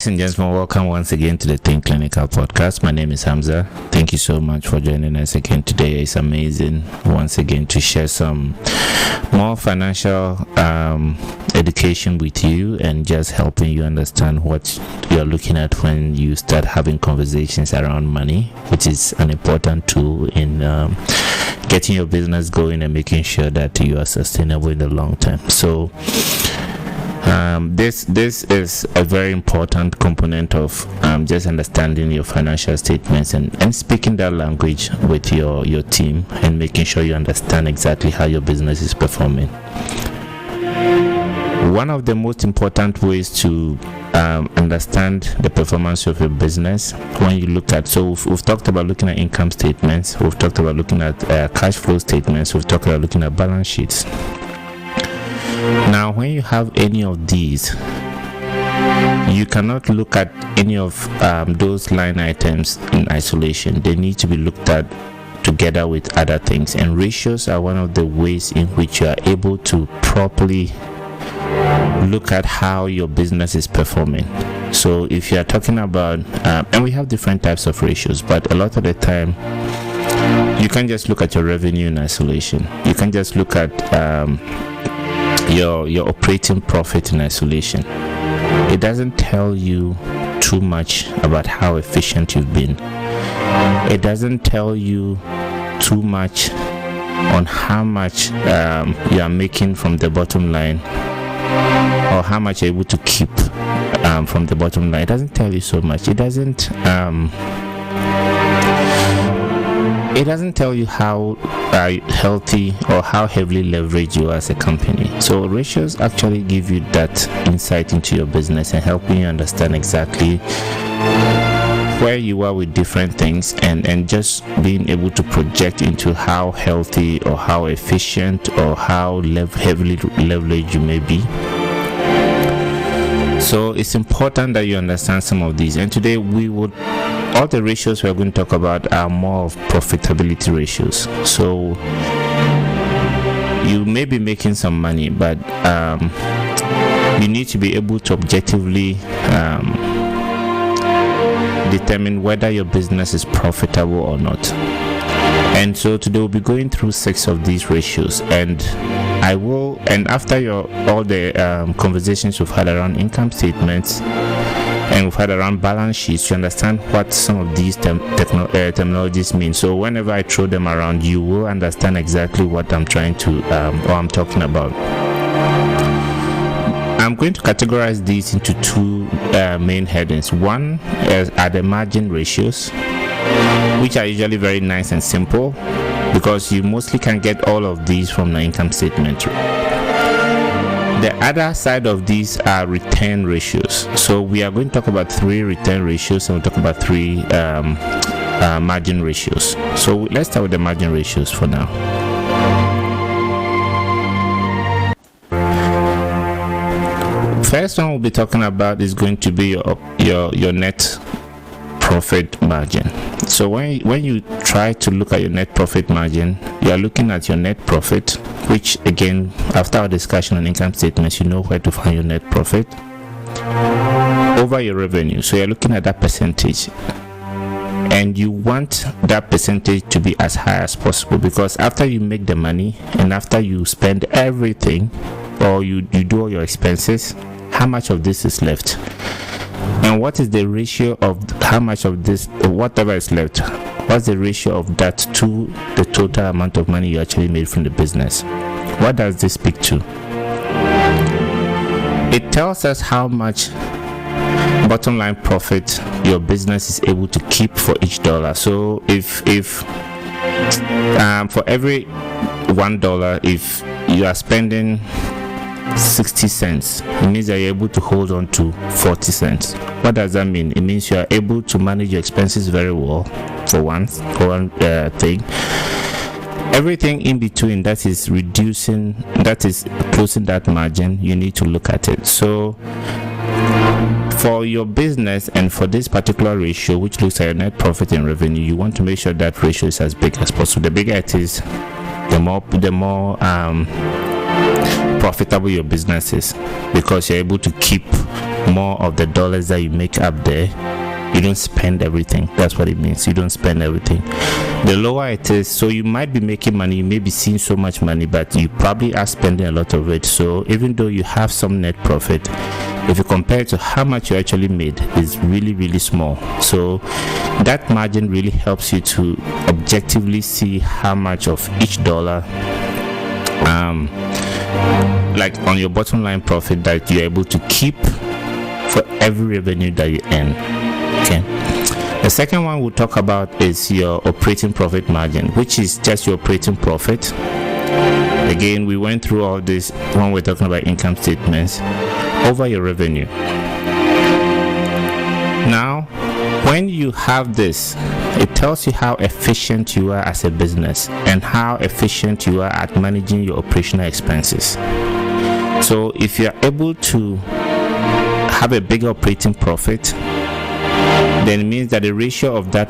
Ladies and gentlemen, welcome once again to the Think Clinical podcast. My name is Hamza. Thank you so much for joining us again today. It's amazing once again to share some more financial education with you and just helping you understand what you're looking at when you start having conversations around money, which is an important tool in getting your business going and making sure that you are sustainable in the long term. So this is a very important component of just understanding your financial statements and speaking that language with your team and making sure you understand exactly how your business is performing. One of the most important ways to understand the performance of your business, when you look at, so we've talked about looking at income statements, we've talked about looking at cash flow statements, we've talked about looking at balance sheets. Now, when you have any of these, you cannot look at any of those line items in isolation. They need to be looked at together with other things, and ratios are one of the ways in which you are able to properly look at how your business is performing. So if you are talking about and we have different types of ratios, but a lot of the time you can't just look at your revenue in isolation. You can just look at your operating profit in isolation. It doesn't tell you too much about how efficient you've been. It doesn't tell you too much on how much you are making from the bottom line, or how much you're able to keep from the bottom line. It doesn't tell you so much. It doesn't tell you how healthy or how heavily leveraged you are as a company. So ratios actually give you that insight into your business and helping you understand exactly where you are with different things, and just being able to project into how healthy or how efficient or how heavily leveraged you may be. So it's important that you understand some of these, and today all the ratios we're going to talk about are more of profitability ratios. So you may be making some money, but you need to be able to objectively determine whether your business is profitable or not. And so today we'll be going through 6 of these ratios, and after all the conversations we've had around income statements and we've had around balance sheets, you understand what some of these terminologies mean. So whenever I throw them around, you will understand exactly what I'm trying to or I'm talking about. I'm going to categorize these into 2 main headings. One are the margin ratios, which are usually very nice and simple because you mostly can get all of these from the income statement. The other side of these are return ratios. So we are going to talk about 3 return ratios, and we'll talk about 3 margin ratios. So let's start with the margin ratios for now. First one we'll be talking about is going to be your net profit margin. So when you try to look at your net profit margin, you are looking at your net profit, which again, after our discussion on income statements, you know where to find your net profit, over your revenue. So you're looking at that percentage, and you want that percentage to be as high as possible, because after you make the money and after you spend everything, or you do all your expenses, how much of this is left? And what is the ratio of how much of this, whatever is left, what's the ratio of that to the total amount of money you actually made from the business? What does this speak to? It tells us how much bottom line profit your business is able to keep for each dollar. So if for every $1, if you are spending 60 cents, it means that you're able to hold on to 40 cents. What does that mean? It means you are able to manage your expenses very well, for one thing. Everything in between that is reducing, that is closing that margin, you need to look at it. So for your business and for this particular ratio, which looks at your net profit and revenue, you want to make sure that ratio is as big as possible. The bigger it is, the more profitable your business is, because you're able to keep more of the dollars that you make up there, you don't spend everything. That's what it means. You don't spend everything. The lower it is, so you might be making money, you may be seeing so much money, but you probably are spending a lot of it. So even though you have some net profit, if you compare it to how much you actually made, is really, really small. So that margin really helps you to objectively see how much of each dollar, like on your bottom line profit, that you're able to keep for every revenue that you earn. Okay. The second one we'll talk about is your operating profit margin, which is just your operating profit. Again, we went through all this when we're talking about income statements over your revenue. Now, when you have this, it tells you how efficient you are as a business and how efficient you are at managing your operational expenses. So if you are able to have a bigger operating profit, then it means that the ratio of that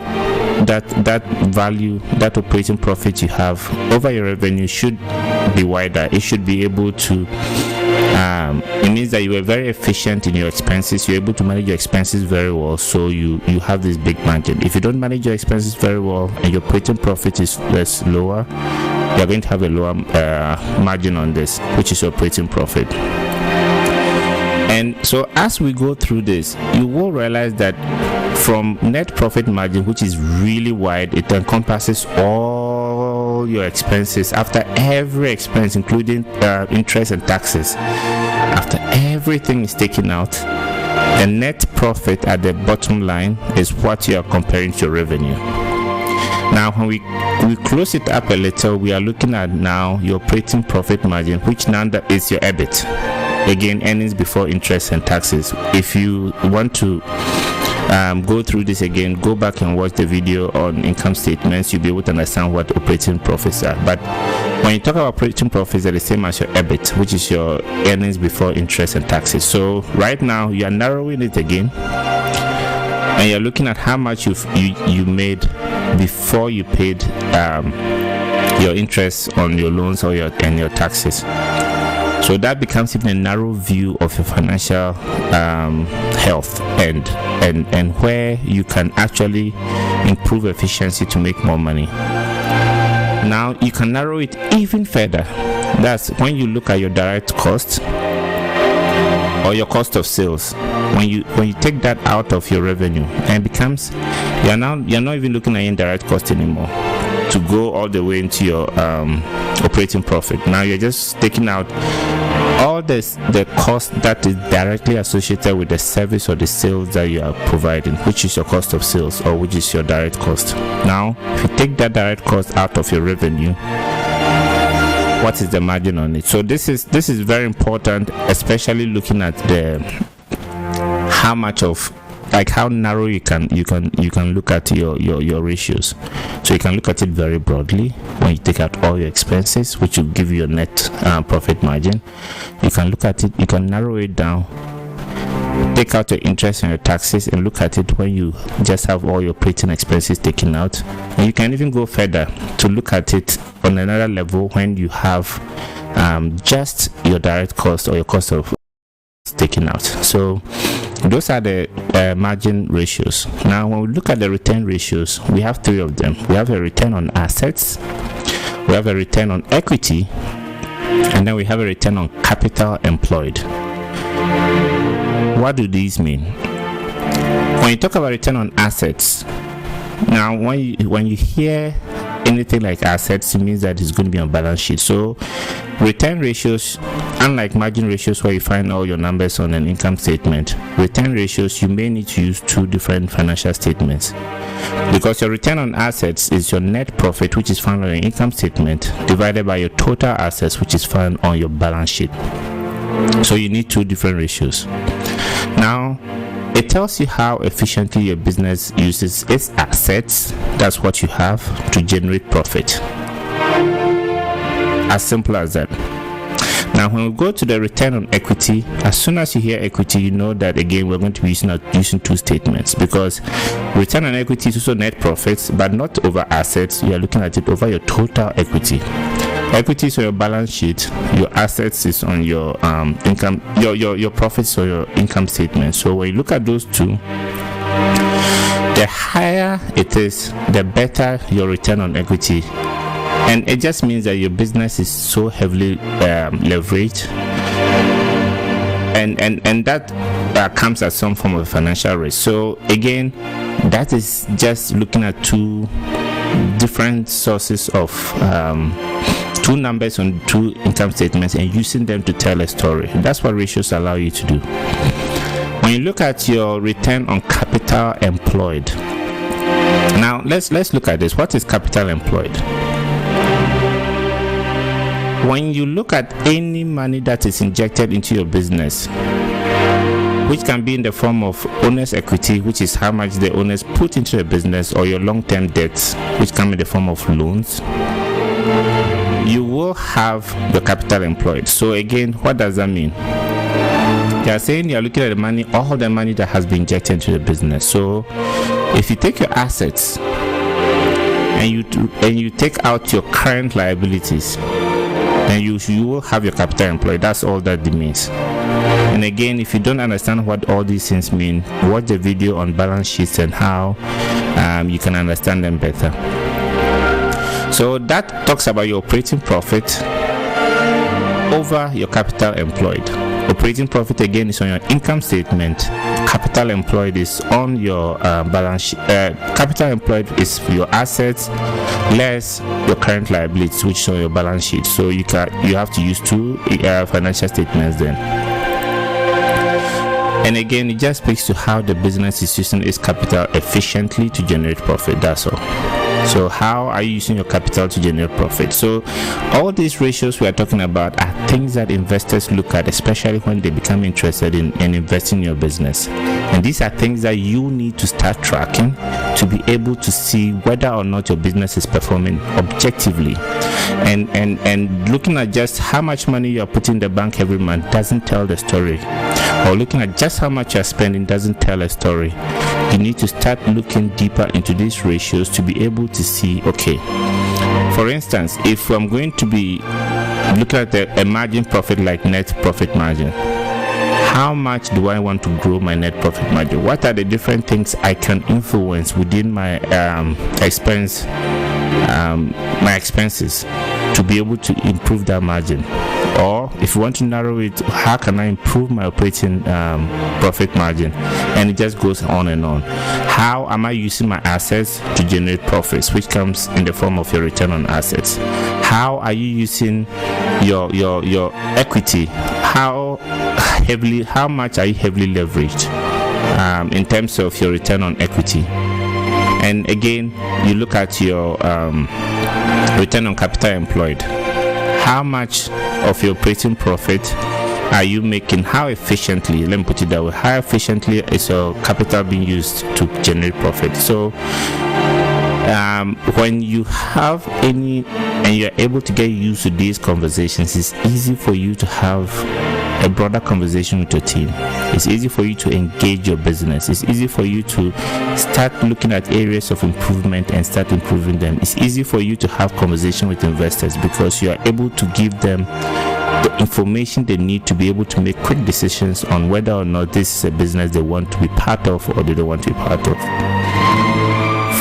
value, that operating profit you have over your revenue should be wider. It should be able to it means that you were very efficient in your expenses. You're able to manage your expenses very well, so you have this big margin. If you don't manage your expenses very well and your operating profit is less lower, you're going to have a lower margin on this, which is your operating profit. And so as we go through this, you will realize that from net profit margin, which is really wide, it encompasses all your expenses after every expense, including interest and taxes. After everything is taken out, the net profit at the bottom line is what you are comparing to your revenue. Now when we close it up a little, we are looking at now your operating profit margin, which now that is your EBIT. Again, earnings before interest and taxes. If you want to go through this again, go back and watch the video on income statements. You'll be able to understand what operating profits are. But when you talk about operating profits, they're the same as your EBIT, which is your earnings before interest and taxes. So right now you are narrowing it again, and you're looking at how much you made before you paid your interest on your loans or your taxes. So that becomes even a narrow view of your financial health and where you can actually improve efficiency to make more money. Now you can narrow it even further. That's when you look at your direct cost or your cost of sales. When you take that out of your revenue, and it becomes you're not even looking at indirect cost anymore to go all the way into your operating profit. Now you're just taking out all the cost that is directly associated with the service or the sales that you are providing, which is your cost of sales, or which is your direct cost. Now if you take that direct cost out of your revenue, what is the margin on it? So this is very important, especially looking at the how much of, like how narrow you can look at your ratios. So you can look at it very broadly. When you take out all your expenses, which will give you a net profit margin, you can look at it, you can narrow it down, take out your interest and your taxes, and look at it when you just have all your operating expenses taken out. And you can even go further to look at it on another level when you have just your direct cost or your cost of taken out. So those are the margin ratios. Now when we look at the return ratios, we have three of them. We have a return on assets, we have a return on equity, and then we have a return on capital employed. What do these mean? When you talk about return on assets, now when you hear anything like assets, it means that it's going to be on balance sheet. So return ratios, unlike margin ratios where you find all your numbers on an income statement, return ratios you may need to use two different financial statements, because your return on assets is your net profit, which is found on your income statement, divided by your total assets, which is found on your balance sheet. So you need two different ratios. Now it tells you how efficiently your business uses its assets, that's what you have, to generate profit. As simple as that. Now when we go to the return on equity, as soon as you hear equity, you know that again we're going to be using two statements, because return on equity is also net profits, but not over assets. You are looking at it over your total equity. Equity is on your balance sheet, your assets is on your income, your profits or your income statement. So when you look at those two, the higher it is, the better your return on equity. And it just means that your business is so heavily leveraged, and that comes at some form of financial risk. So again, that is just looking at two different sources of two numbers on two income statements and using them to tell a story. That's what ratios allow you to do. When you look at your return on capital employed, now let's look at this. What is capital employed? When you look at any money that is injected into your business, which can be in the form of owner's equity, which is how much the owners put into the business, or your long-term debts, which come in the form of loans, you will have the capital employed. So again, what does that mean? They are saying you are looking at the money, all the money that has been injected into the business. So if you take your assets and you take out your current liabilities, then you will have your capital employed. That's all that it means. And again, if you don't understand what all these things mean, watch the video on balance sheets and how you can understand them better. So that talks about your operating profit over your capital employed. Operating profit again is on your income statement. Capital employed is on your balance sheet. Capital employed is your assets less your current liabilities, which is on your balance sheet. So you have to use two financial statements then. And again, it just speaks to how the business is using its capital efficiently to generate profit. That's all. So how are you using your capital to generate profit? So all these ratios we are talking about are things that investors look at, especially when they become interested in investing in your business. And these are things that you need to start tracking to be able to see whether or not your business is performing objectively. And looking at just how much money you are putting in the bank every month doesn't tell the story. Or looking at just how much you're spending doesn't tell a story. You need to start looking deeper into these ratios to be able to see, okay, for instance, if I'm going to be looking at a margin profit like net profit margin, how much do I want to grow my net profit margin? What are the different things I can influence within my expenses to be able to improve that margin? Or if you want to narrow it, how can I improve my operating profit margin? And it just goes on and on. How am I using my assets to generate profits, which comes in the form of your return on assets? How are you using your equity? How much are you heavily leveraged in terms of your return on equity? And again, you look at your return on capital employed. How much of your operating profit are you making? How efficiently, let me put it that way, how efficiently is your capital being used to generate profit? So when you have any and you're able to get used to these conversations, it's easy for you to have a broader conversation with your team. It's easy for you to engage your business. It's easy for you to start looking at areas of improvement and start improving them. It's easy for you to have conversation with investors because you are able to give them the information they need to be able to make quick decisions on whether or not this is a business they want to be part of or they don't want to be part of.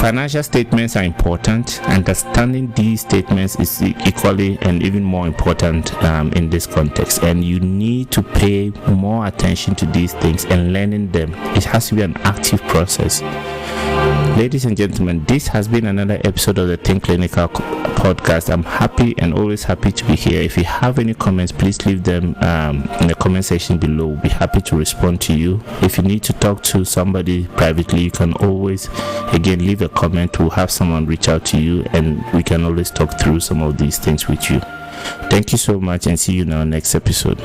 Financial statements are important. Understanding these statements is equally and even more important in this context, and you need to pay more attention to these things and learning them. It has to be an active process. Ladies and gentlemen, this has been another episode of the Think Clinical podcast. I'm happy and always happy to be here. If you have any comments, please leave them in the comment section below. We'll be happy to respond to you. If you need to talk to somebody privately, you can always, again, leave a comment. We'll have someone reach out to you and we can always talk through some of these things with you. Thank you so much and see you in our next episode.